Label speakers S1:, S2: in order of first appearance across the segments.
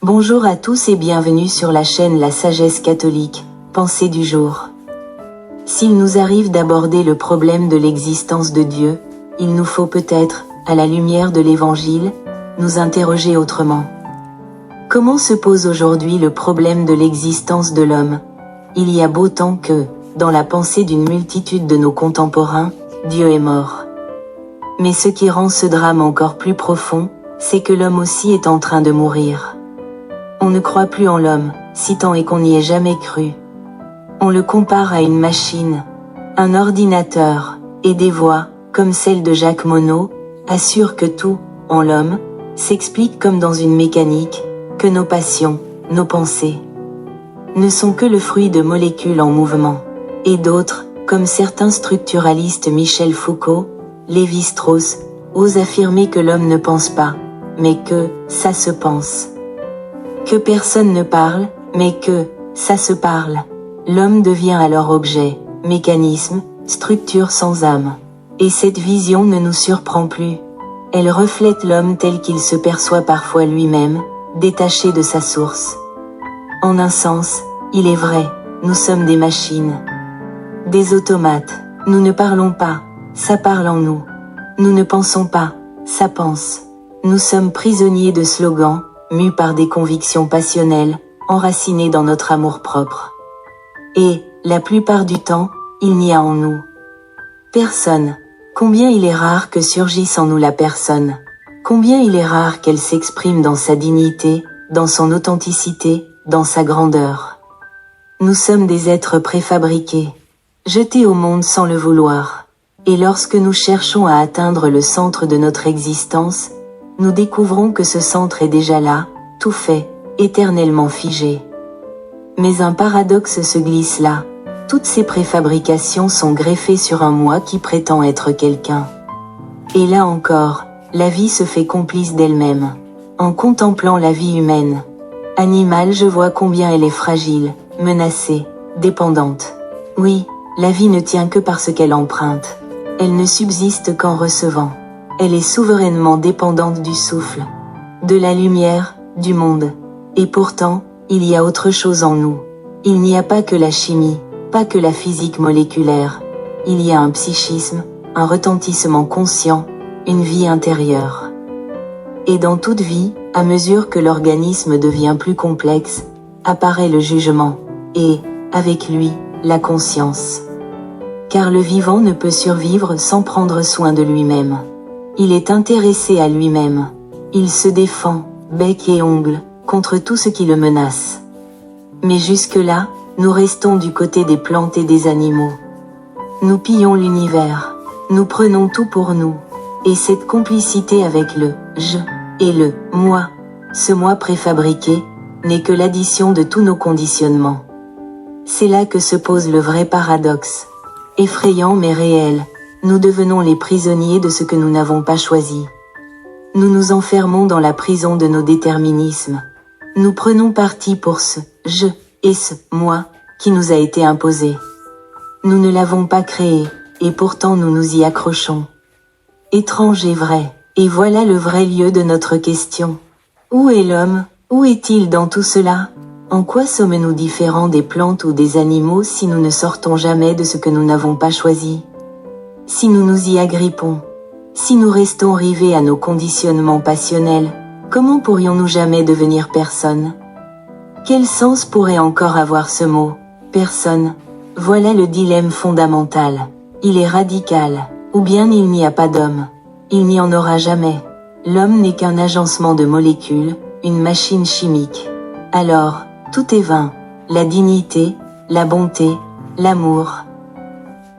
S1: Bonjour à tous et bienvenue sur la chaîne La Sagesse Catholique, Pensée du jour. S'il nous arrive d'aborder le problème de l'existence de Dieu, il nous faut peut-être, à la lumière de l'Évangile, nous interroger autrement. Comment se pose aujourd'hui le problème de l'existence de l'homme? Il y a beau temps que, dans la pensée d'une multitude de nos contemporains, Dieu est mort. Mais ce qui rend ce drame encore plus profond, c'est que l'homme aussi est en train de mourir. On ne croit plus en l'homme, si tant est qu'on n'y ait jamais cru. On le compare à une machine, un ordinateur, et des voix, comme celle de Jacques Monod, assurent que tout, en l'homme, s'explique comme dans une mécanique, que nos passions, nos pensées, ne sont que le fruit de molécules en mouvement. Et d'autres, comme certains structuralistes Michel Foucault, Lévi-Strauss, osent affirmer que l'homme ne pense pas, mais que ça se pense. Que personne ne parle, mais que ça se parle. L'homme devient alors objet, mécanisme, structure sans âme. Et cette vision ne nous surprend plus. Elle reflète l'homme tel qu'il se perçoit parfois lui-même, détaché de sa source. En un sens, il est vrai, nous sommes des machines. Des automates. Nous ne parlons pas, ça parle en nous. Nous ne pensons pas, ça pense. Nous sommes prisonniers de slogans, mus par des convictions passionnelles, enracinées dans notre amour-propre. Et, la plupart du temps, il n'y a en nous personne. Combien il est rare que surgisse en nous la personne. Combien il est rare qu'elle s'exprime dans sa dignité, dans son authenticité, dans sa grandeur. Nous sommes des êtres préfabriqués, jetés au monde sans le vouloir. Et lorsque nous cherchons à atteindre le centre de notre existence, nous découvrons que ce centre est déjà là, tout fait, éternellement figé. Mais un paradoxe se glisse là. Toutes ces préfabrications sont greffées sur un moi qui prétend être quelqu'un. Et là encore, la vie se fait complice d'elle-même. En contemplant la vie humaine, animale, je vois combien elle est fragile, menacée, dépendante. Oui, la vie ne tient que parce qu'elle emprunte. Elle ne subsiste qu'en recevant. Elle est souverainement dépendante du souffle, de la lumière, du monde. Et pourtant, il y a autre chose en nous. Il n'y a pas que la chimie, pas que la physique moléculaire. Il y a un psychisme, un retentissement conscient, une vie intérieure. Et dans toute vie, à mesure que l'organisme devient plus complexe, apparaît le jugement, et, avec lui, la conscience. Car le vivant ne peut survivre sans prendre soin de lui-même. Il est intéressé à lui-même. Il se défend, bec et ongles, contre tout ce qui le menace. Mais jusque-là, nous restons du côté des plantes et des animaux. Nous pillons l'univers. Nous prenons tout pour nous. Et cette complicité avec le « je » et le « moi », ce moi préfabriqué, n'est que l'addition de tous nos conditionnements. C'est là que se pose le vrai paradoxe. Effrayant mais réel. Nous devenons les prisonniers de ce que nous n'avons pas choisi. Nous nous enfermons dans la prison de nos déterminismes. Nous prenons parti pour ce « je » et ce « moi » qui nous a été imposé. Nous ne l'avons pas créé, et pourtant nous nous y accrochons. Étrange et vrai, et voilà le vrai lieu de notre question. Où est l'homme? Où est-il dans tout cela? En quoi sommes-nous différents des plantes ou des animaux si nous ne sortons jamais de ce que nous n'avons pas choisi? Si nous nous y agrippons, si nous restons rivés à nos conditionnements passionnels, comment pourrions-nous jamais devenir personne? Quel sens pourrait encore avoir ce mot, personne? Voilà le dilemme fondamental. Il est radical, ou bien il n'y a pas d'homme. Il n'y en aura jamais. L'homme n'est qu'un agencement de molécules, une machine chimique. Alors, tout est vain. La dignité, la bonté, l'amour,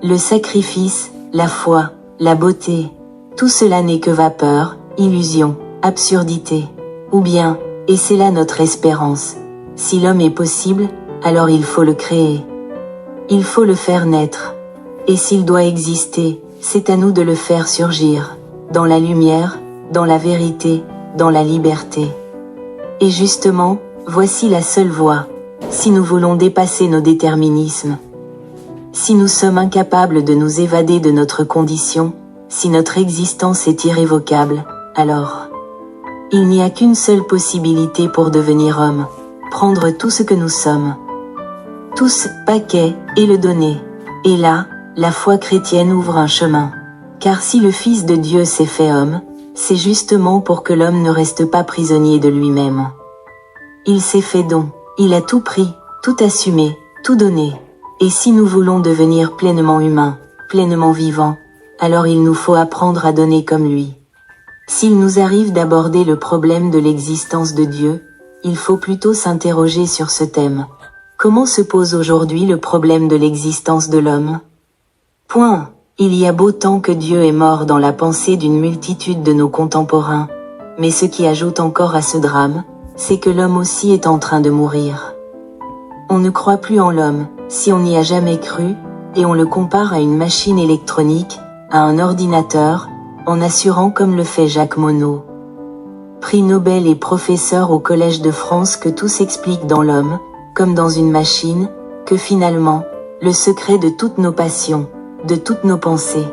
S1: le sacrifice, la foi, la beauté, tout cela n'est que vapeur, illusion, absurdité. Ou bien, et c'est là notre espérance, si l'homme est possible, alors il faut le créer. Il faut le faire naître. Et s'il doit exister, c'est à nous de le faire surgir, dans la lumière, dans la vérité, dans la liberté. Et justement, voici la seule voie, si nous voulons dépasser nos déterminismes. Si nous sommes incapables de nous évader de notre condition, si notre existence est irrévocable, alors Il n'y a qu'une seule possibilité pour devenir homme, prendre tout ce que nous sommes, tous paquets, et le donner. Et là, la foi chrétienne ouvre un chemin. Car si le Fils de Dieu s'est fait homme, c'est justement pour que l'homme ne reste pas prisonnier de lui-même. Il s'est fait don, il a tout pris, tout assumé, tout donné. Et si nous voulons devenir pleinement humains, pleinement vivants, alors il nous faut apprendre à donner comme lui. S'il nous arrive d'aborder le problème de l'existence de Dieu, il faut plutôt s'interroger sur ce thème. Comment se pose aujourd'hui le problème de l'existence de l'homme? Point. Il y a beau temps que Dieu est mort dans la pensée d'une multitude de nos contemporains, mais ce qui ajoute encore à ce drame, c'est que l'homme aussi est en train de mourir. On ne croit plus en l'homme, si on n'y a jamais cru, et on le compare à une machine électronique, à un ordinateur, en assurant comme le fait Jacques Monod, prix Nobel et professeur au Collège de France, que tout s'explique dans l'homme, comme dans une machine, que finalement, le secret de toutes nos passions, de toutes nos pensées,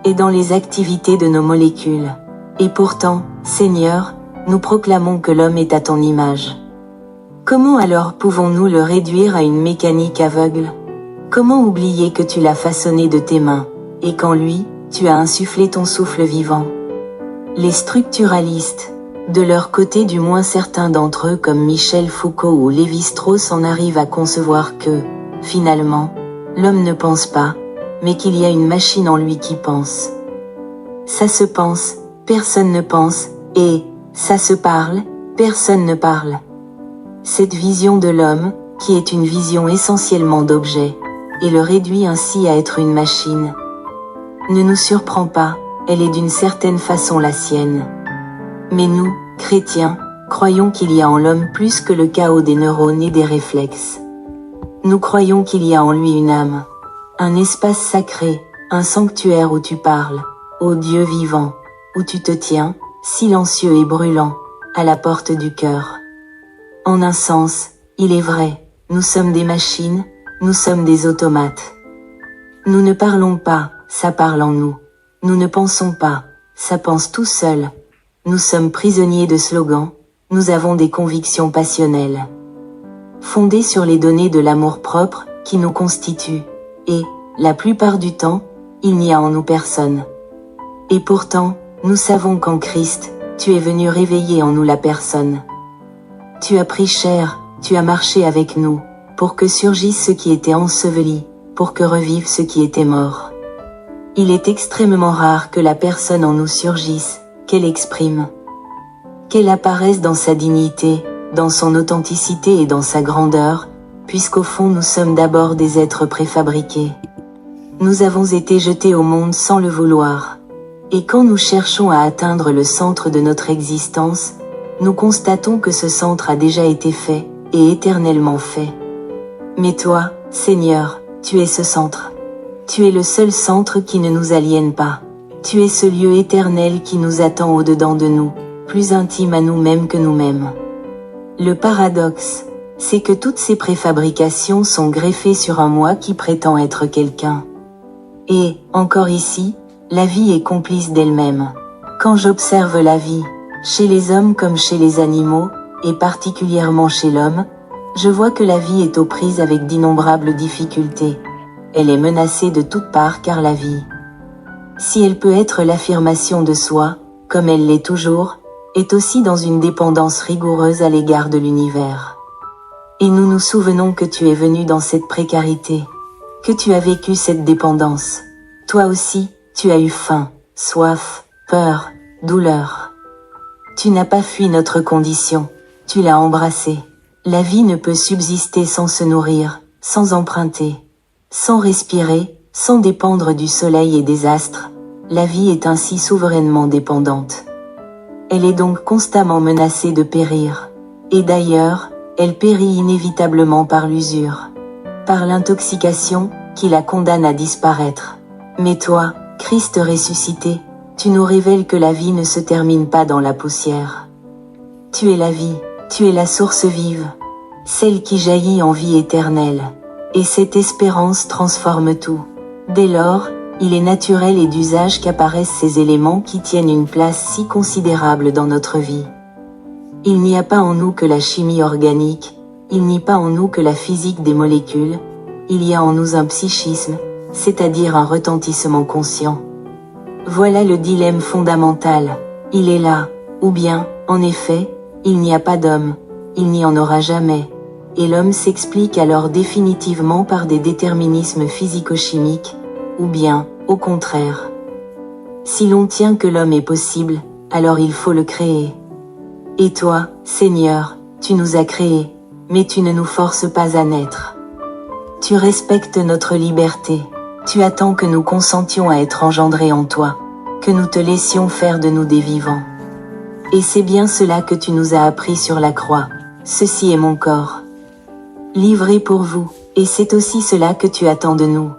S1: est dans les activités de nos molécules. Et pourtant, Seigneur, nous proclamons que l'homme est à ton image. Comment alors pouvons-nous le réduire à une mécanique aveugle? Comment oublier que tu l'as façonné de tes mains, et qu'en lui, tu as insufflé ton souffle vivant? Les structuralistes, de leur côté du moins certains d'entre eux comme Michel Foucault ou Lévi-Strauss, en arrivent à concevoir que, finalement, l'homme ne pense pas, mais qu'il y a une machine en lui qui pense. Ça se pense, personne ne pense, et ça se parle, personne ne parle. Cette vision de l'homme, qui est une vision essentiellement d'objet, et le réduit ainsi à être une machine, ne nous surprend pas, elle est d'une certaine façon la sienne. Mais nous, chrétiens, croyons qu'il y a en l'homme plus que le chaos des neurones et des réflexes. Nous croyons qu'il y a en lui une âme, un espace sacré, un sanctuaire où tu parles, ô Dieu vivant, où tu te tiens, silencieux et brûlant, à la porte du cœur. En un sens, il est vrai, nous sommes des machines, nous sommes des automates. Nous ne parlons pas, ça parle en nous. Nous ne pensons pas, ça pense tout seul. Nous sommes prisonniers de slogans, nous avons des convictions passionnelles, fondées sur les données de l'amour-propre qui nous constituent, et, la plupart du temps, il n'y a en nous personne. Et pourtant, nous savons qu'en Christ, tu es venu réveiller en nous la personne. Tu as pris chair, tu as marché avec nous, pour que surgisse ce qui était enseveli, pour que revive ce qui était mort. Il est extrêmement rare que la personne en nous surgisse, qu'elle exprime, qu'elle apparaisse dans sa dignité, dans son authenticité et dans sa grandeur, puisqu'au fond nous sommes d'abord des êtres préfabriqués. Nous avons été jetés au monde sans le vouloir. Et quand nous cherchons à atteindre le centre de notre existence, nous constatons que ce centre a déjà été fait, et éternellement fait. Mais toi, Seigneur, tu es ce centre. Tu es le seul centre qui ne nous aliène pas. Tu es ce lieu éternel qui nous attend au-dedans de nous, plus intime à nous-mêmes que nous-mêmes. Le paradoxe, c'est que toutes ces préfabrications sont greffées sur un moi qui prétend être quelqu'un. Et, encore ici, la vie est complice d'elle-même. Quand j'observe la vie, chez les hommes comme chez les animaux, et particulièrement chez l'homme, je vois que la vie est aux prises avec d'innombrables difficultés. Elle est menacée de toutes parts car la vie, si elle peut être l'affirmation de soi, comme elle l'est toujours, est aussi dans une dépendance rigoureuse à l'égard de l'univers. Et nous nous souvenons que tu es venu dans cette précarité, que tu as vécu cette dépendance. Toi aussi, tu as eu faim, soif, peur, douleur. Tu n'as pas fui notre condition, tu l'as embrassée. La vie ne peut subsister sans se nourrir, sans emprunter, sans respirer, sans dépendre du soleil et des astres. La vie est ainsi souverainement dépendante. Elle est donc constamment menacée de périr. Et d'ailleurs, elle périt inévitablement par l'usure, par l'intoxication, qui la condamne à disparaître. Mais toi, Christ ressuscité, tu nous révèles que la vie ne se termine pas dans la poussière. Tu es la vie, tu es la source vive, celle qui jaillit en vie éternelle. Et cette espérance transforme tout. Dès lors, Il est naturel et d'usage qu'apparaissent ces éléments qui tiennent une place si considérable dans notre vie. Il n'y a pas en nous que la chimie organique, il n'y a pas en nous que la physique des molécules, il y a en nous un psychisme, c'est-à-dire un retentissement conscient. Voilà le dilemme fondamental. Il est là, ou bien, en effet, il n'y a pas d'homme, il n'y en aura jamais, et l'homme s'explique alors définitivement par des déterminismes physico-chimiques, ou bien, au contraire. Si l'on tient que l'homme est possible, alors il faut le créer. Et toi, Seigneur, tu nous as créés, mais tu ne nous forces pas à naître. Tu respectes notre liberté. Tu attends que nous consentions à être engendrés en toi, que nous te laissions faire de nous des vivants. Et c'est bien cela que tu nous as appris sur la croix. Ceci est mon corps, livré pour vous, et c'est aussi cela que tu attends de nous.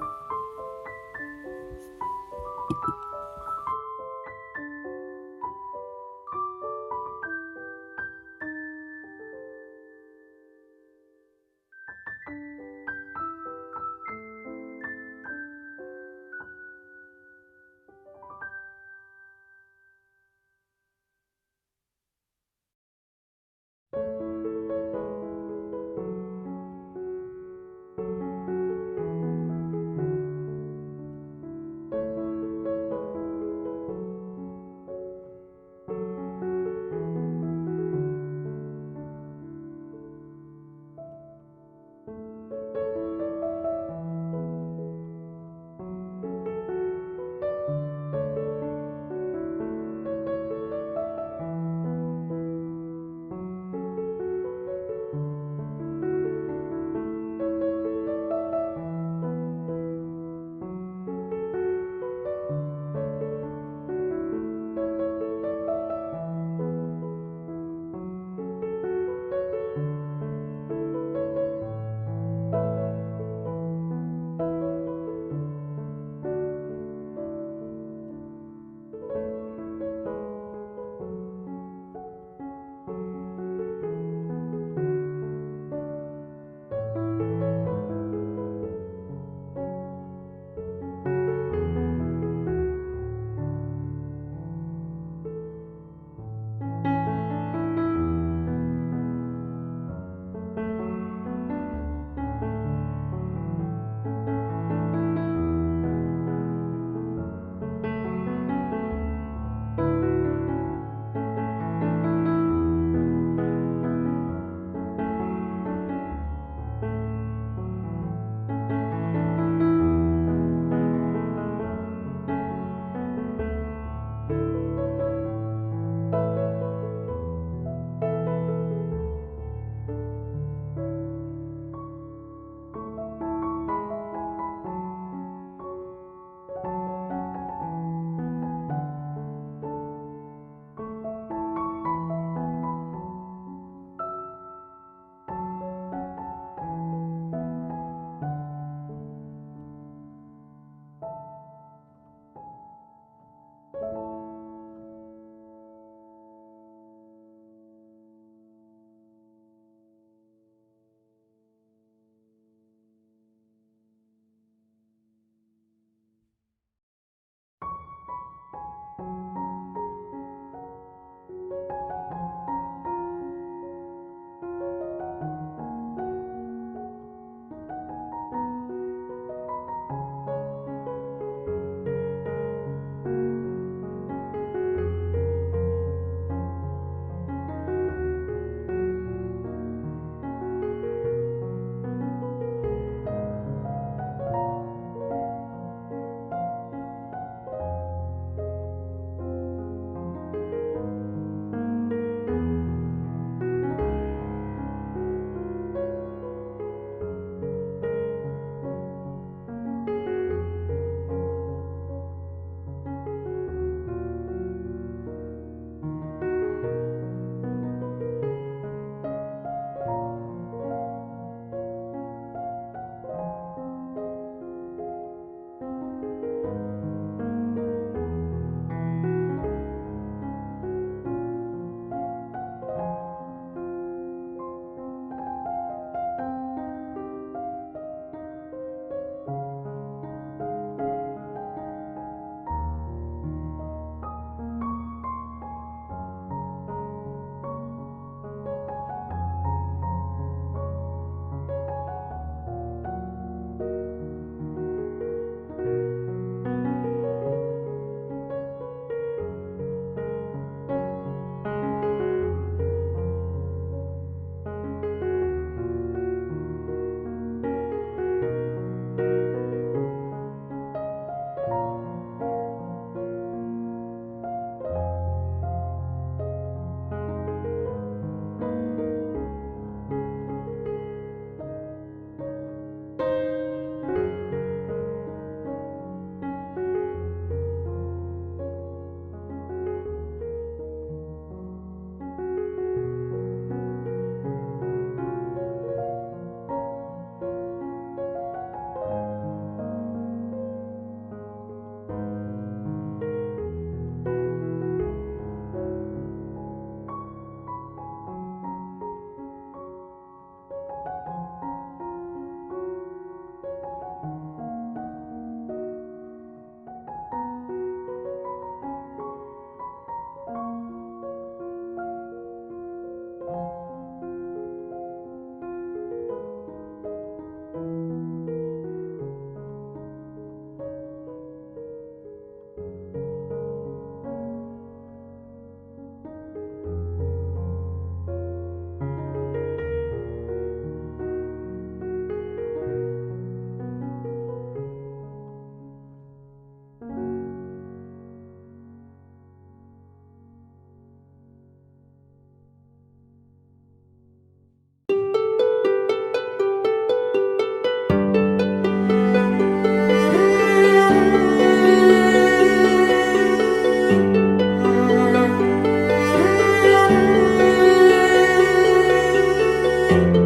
S1: Thank you.